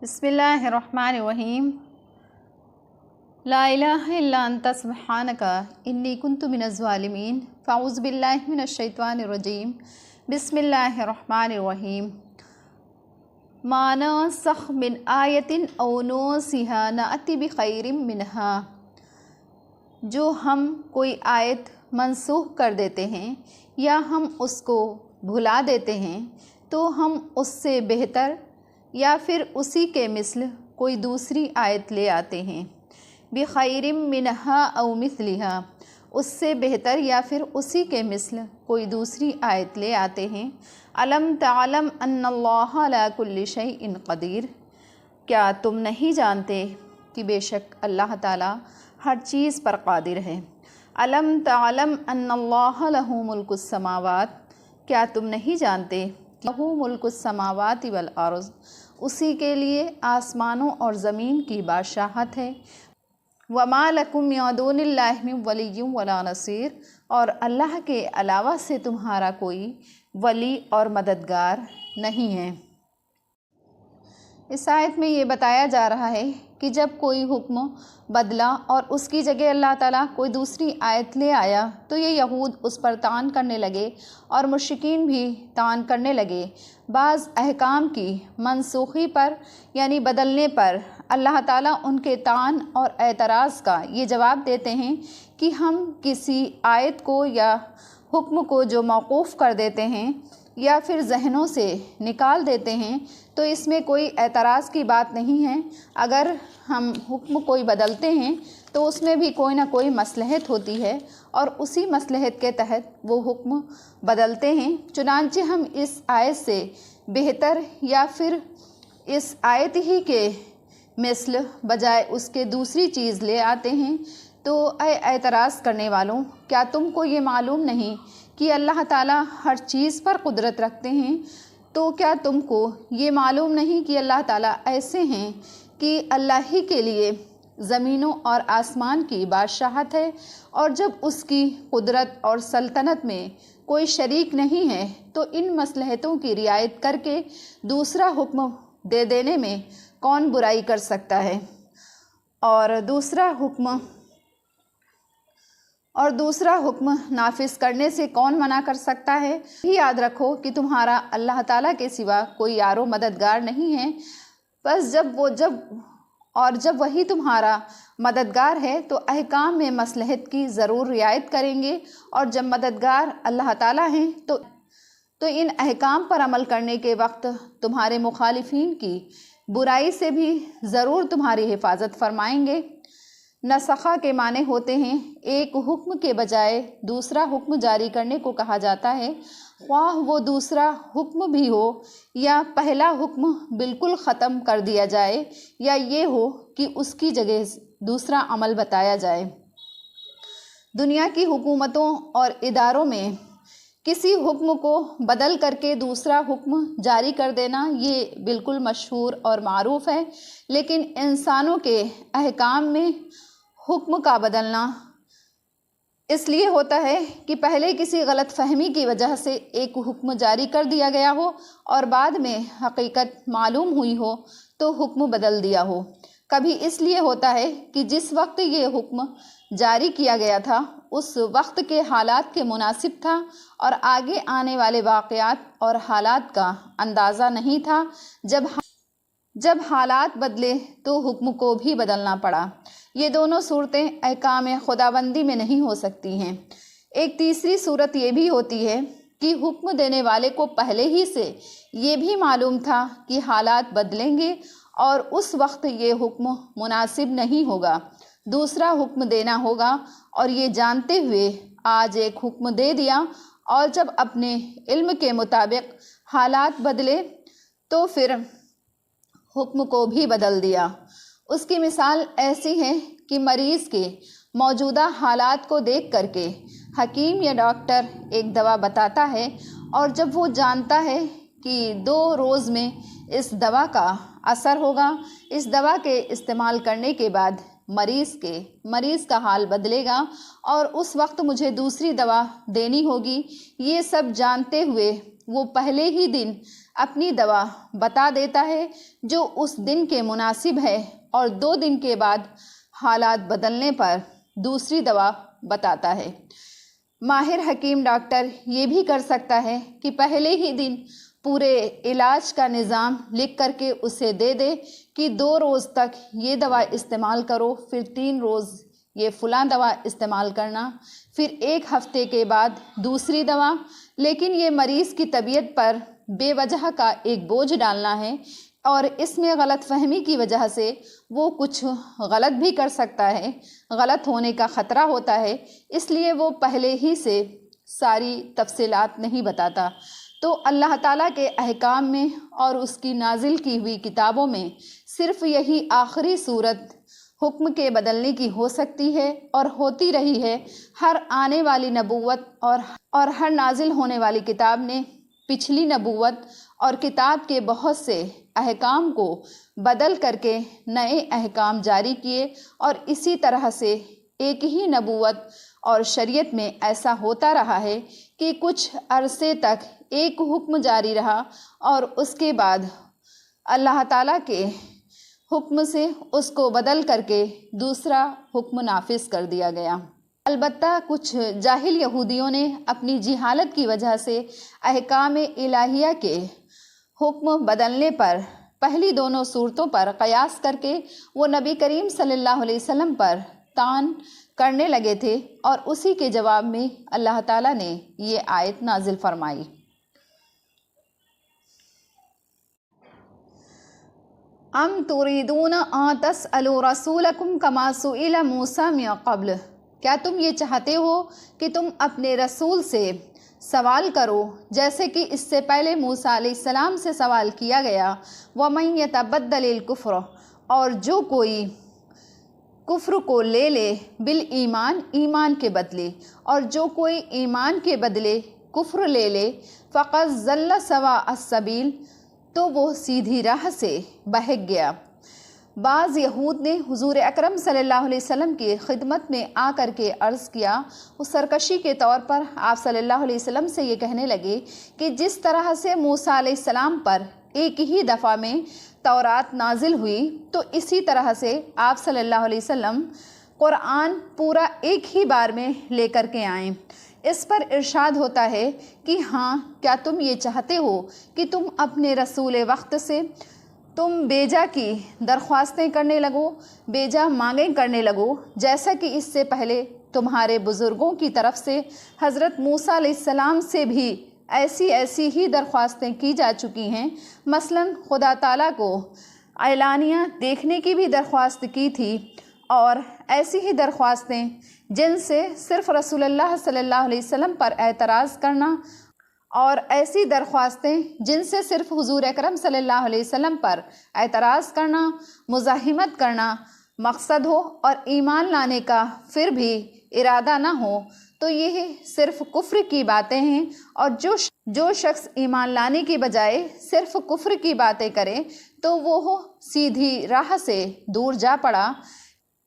बिस्मिल्लाहिर्रहमानिर्रहीम। ला इलाहा इल्ला अंता सुब्हानका इन्नी कुन्तु मिनज़्ज़ालिमीन। फ़अऊज़ु बिल्लाहि मिनश्शैतानिर्रजीम। बिस्मिल्लाहिर्रहमानिर्रहीम। मा नंसख़ मिन आयतिन औ नुनसिहा नअति बिख़ैरिम मिन्हा। जो हम कोई आयत मनसूख कर देते हैं या हम उसको भुला देते हैं तो हम उससे बेहतर या फिर उसी के मिस्ल कोई दूसरी आयत ले आते हैं। बिख़ैरिम मिन्हा औ मिस्लिहा, उससे बेहतर या फिर उसी के मिस्ल कोई दूसरी आयत ले आते हैं। अलम तअलम अन्नल्लाह अला कुल्लि शैइन क़दीर, क्या तुम नहीं जानते कि बेशक अल्लाह ताला हर चीज़ पर क़ादिर है। अलम तअलम अन्नल्लाह लहू मुल्कुस समावात, क्या तुम नहीं जानते कि लहू मुल्कुस समावाति वल अर्ज़, उसी के लिए आसमानों और ज़मीन की बादशाहत है। वमा लकुम मिन दूनिल्लाहि मिन वलिय्यिन वला नसीर, और अल्लाह के अलावा से तुम्हारा कोई वली और मददगार नहीं है। इस आयत में ये बताया जा रहा है कि जब कोई हुक्म बदला और उसकी जगह अल्लाह ताला कोई दूसरी आयत ले आया तो ये यहूद उस पर तान करने लगे और मुश्रिकीन भी तान करने लगे। बाज़ अहकाम की मनसूखी पर यानी बदलने पर अल्लाह ताला उनके तान और एतराज़ का ये जवाब देते हैं कि हम किसी आयत को या हुक्म को जो मौकूफ़ कर देते हैं या फिर जहनों से निकाल देते हैं तो इसमें कोई एतराज़ की बात नहीं है। अगर हम हुक्म कोई बदलते हैं तो उसमें भी कोई ना कोई मसलहत होती है और उसी मसलहत के तहत वो हुक्म बदलते हैं। चुनांचे हम इस आयत से बेहतर या फिर इस आयत ही के मिसल बजाय उसके दूसरी चीज़ ले आते हैं। तो एतराज़ करने वालों, क्या तुमको ये मालूम नहीं कि अल्लाह ताला हर चीज़ पर कुदरत रखते हैं? तो क्या तुमको ये मालूम नहीं कि अल्लाह ताला ऐसे हैं कि अल्लाह ही के लिए ज़मीनों और आसमान की बादशाहत है, और जब उसकी कुदरत और सल्तनत में कोई शरीक नहीं है तो इन मसलहतों की रियायत करके दूसरा हुक्म दे देने में कौन बुराई कर सकता है, और दूसरा हुक्म नाफिज करने से कौन मना कर सकता है। ही याद रखो कि तुम्हारा अल्लाह ताला के सिवा कोई यारो मददगार नहीं है। बस जब वही तुम्हारा मददगार है तो अहकाम में मसलहत की ज़रूर रियायत करेंगे, और जब मददगार अल्लाह ताला हैं तो इन अहकाम पर अमल करने के वक्त तुम्हारे मुखालिफिन की बुराई से भी ज़रूर तुम्हारी हिफाजत फरमाएंगे। नसखा के माने होते हैं एक हुक्म के बजाय दूसरा हुक्म जारी करने को कहा जाता है, ख्वाह वो दूसरा हुक्म भी हो या पहला हुक्म बिल्कुल ख़त्म कर दिया जाए, या ये हो कि उसकी जगह दूसरा अमल बताया जाए। दुनिया की हुकूमतों और इदारों में किसी हुक्म को बदल करके दूसरा हुक्म जारी कर देना ये बिल्कुल मशहूर और मारूफ़ है, लेकिन इंसानों के अहकाम में हुक्म का बदलना इसलिए होता है कि पहले किसी गलत फहमी की वजह से एक हुक्म जारी कर दिया गया हो और बाद में हकीकत मालूम हुई हो तो हुक्म बदल दिया हो। कभी इसलिए होता है कि जिस वक्त ये हुक्म जारी किया गया था उस वक्त के हालात के मुनासिब था और आगे आने वाले वाक़यात और हालात का अंदाज़ा नहीं था। जब हालात बदले तो हुक्म को भी बदलना पड़ा। ये दोनों सूरतें अहकाम खुदाबंदी में नहीं हो सकती हैं। एक तीसरी सूरत ये भी होती है कि हुक्म देने वाले को पहले ही से ये भी मालूम था कि हालात बदलेंगे और उस वक्त ये हुक्म मुनासिब नहीं होगा, दूसरा हुक्म देना होगा, और ये जानते हुए आज एक हुक्म दे दिया और जब अपने इल्म के मुताबिक हालात बदले तो फिर हुक्म को भी बदल दिया। उसकी मिसाल ऐसी है कि मरीज़ के मौजूदा हालात को देख करके हकीम या डॉक्टर एक दवा बताता है, और जब वो जानता है कि 2 रोज़ में इस दवा का असर होगा, इस दवा के इस्तेमाल करने के बाद मरीज़ का हाल बदलेगा और उस वक्त मुझे दूसरी दवा देनी होगी, ये सब जानते हुए वो पहले ही दिन اپنی دوا بتا دیتا ہے جو اس دن کے مناسب ہے، اور 2 دن کے بعد حالات بدلنے پر دوسری دوا بتاتا ہے۔ ماہر حکیم ڈاکٹر یہ بھی کر سکتا ہے کہ پہلے ہی دن پورے علاج کا نظام لکھ کر کے اسے دے دے کہ 2 روز تک یہ دوا استعمال کرو، پھر 3 روز یہ فلاں دوا استعمال کرنا، پھر 1 ہفتے کے بعد دوسری دوا۔ لیکن یہ مریض کی طبیعت پر بے وجہ کا ایک بوجھ ڈالنا ہے، اور اس میں غلط فہمی کی وجہ سے وہ کچھ غلط بھی کر سکتا ہے، غلط ہونے کا خطرہ ہوتا ہے، اس لیے وہ پہلے ہی سے ساری تفصیلات نہیں بتاتا۔ تو اللہ تعالیٰ کے احکام میں اور اس کی نازل کی ہوئی کتابوں میں صرف یہی آخری صورت حکم کے بدلنے کی ہو سکتی ہے، اور ہوتی رہی ہے۔ ہر آنے والی نبوت اور ہر نازل ہونے والی کتاب نے پچھلی نبوت اور کتاب کے بہت سے احکام کو بدل کر کے نئے احکام جاری کیے، اور اسی طرح سے ایک ہی نبوت اور شریعت میں ایسا ہوتا رہا ہے کہ کچھ عرصے تک ایک حکم جاری رہا، اور اس کے بعد اللہ تعالیٰ کے حکم سے اس کو بدل کر کے دوسرا حکم نافذ کر دیا گیا۔ البتہ کچھ جاہل یہودیوں نے اپنی جہالت کی وجہ سے احکام الہیہ کے حکم بدلنے پر پہلی دونوں صورتوں پر قیاس کر کے وہ نبی کریم صلی اللہ علیہ وسلم پر طعن کرنے لگے تھے، اور اسی کے جواب میں اللہ تعالیٰ نے یہ آیت نازل فرمائی۔ ام تريدون ان تسألوا رسولكم كما سئل موسى من قبل، کیا تم یہ چاہتے ہو کہ تم اپنے رسول سے سوال کرو جیسے کہ اس سے پہلے موسیٰ علیہ السلام سے سوال کیا گیا۔ وَمَن يَتَبَدَّلِ الْكُفْرَ، اور جو کوئی کفر کو لے لے بالایمان، ایمان کے بدلے، اور جو کوئی ایمان کے بدلے کفر لے لے، فَقَدْ ضَلَّ سَوَاءَ السَّبِيلِ، تو وہ سیدھی راہ سے بہک گیا۔ بعض یہود نے حضور اکرم صلی اللہ علیہ وسلم کی خدمت میں آ کر کے عرض کیا، وہ سرکشی کے طور پر آپ صلی اللہ علیہ وسلم سے یہ کہنے لگے کہ جس طرح سے موسیٰ علیہ السلام پر ایک ہی دفعہ میں تورات نازل ہوئی، تو اسی طرح سے آپ صلی اللہ علیہ وسلم قرآن پورا ایک ہی بار میں لے کر کے آئیں۔ اس پر ارشاد ہوتا ہے کہ ہاں، کیا تم یہ چاہتے ہو کہ تم اپنے رسول وقت سے تم بیجا کی درخواستیں کرنے لگو، بیجا مانگیں کرنے لگو، جیسا کہ اس سے پہلے تمہارے بزرگوں کی طرف سے حضرت موسیٰ علیہ السلام سے بھی ایسی ہی درخواستیں کی جا چکی ہیں۔ مثلا خدا تعالیٰ کو اعلانیہ دیکھنے کی بھی درخواست کی تھی، اور ایسی ہی درخواستیں جن سے صرف رسول اللہ صلی اللہ علیہ وسلم پر اعتراض کرنا، اور ایسی درخواستیں جن سے صرف حضور اکرم صلی اللہ علیہ وسلم پر اعتراض کرنا، مزاحمت کرنا مقصد ہو، اور ایمان لانے کا پھر بھی ارادہ نہ ہو، تو یہ صرف کفر کی باتیں ہیں۔ اور جو شخص ایمان لانے کی بجائے صرف کفر کی باتیں کرے تو وہ سیدھی راہ سے دور جا پڑا۔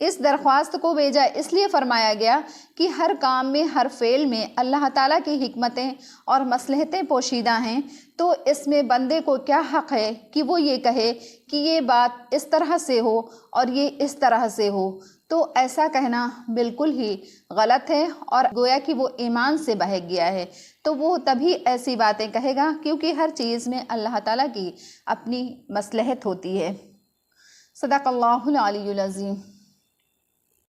اس درخواست کو بھیجا اس لیے فرمایا گیا کہ ہر کام میں، ہر فعل میں اللہ تعالیٰ کی حکمتیں اور مصلحتیں پوشیدہ ہیں، تو اس میں بندے کو کیا حق ہے کہ وہ یہ کہے کہ یہ بات اس طرح سے ہو اور یہ اس طرح سے ہو۔ تو ایسا کہنا بالکل ہی غلط ہے، اور گویا کہ وہ ایمان سے بہک گیا ہے۔ تو وہ تبھی ایسی باتیں کہے گا کیونکہ ہر چیز میں اللہ تعالیٰ کی اپنی مصلحت ہوتی ہے۔ صدق اللہ العلی العظیم۔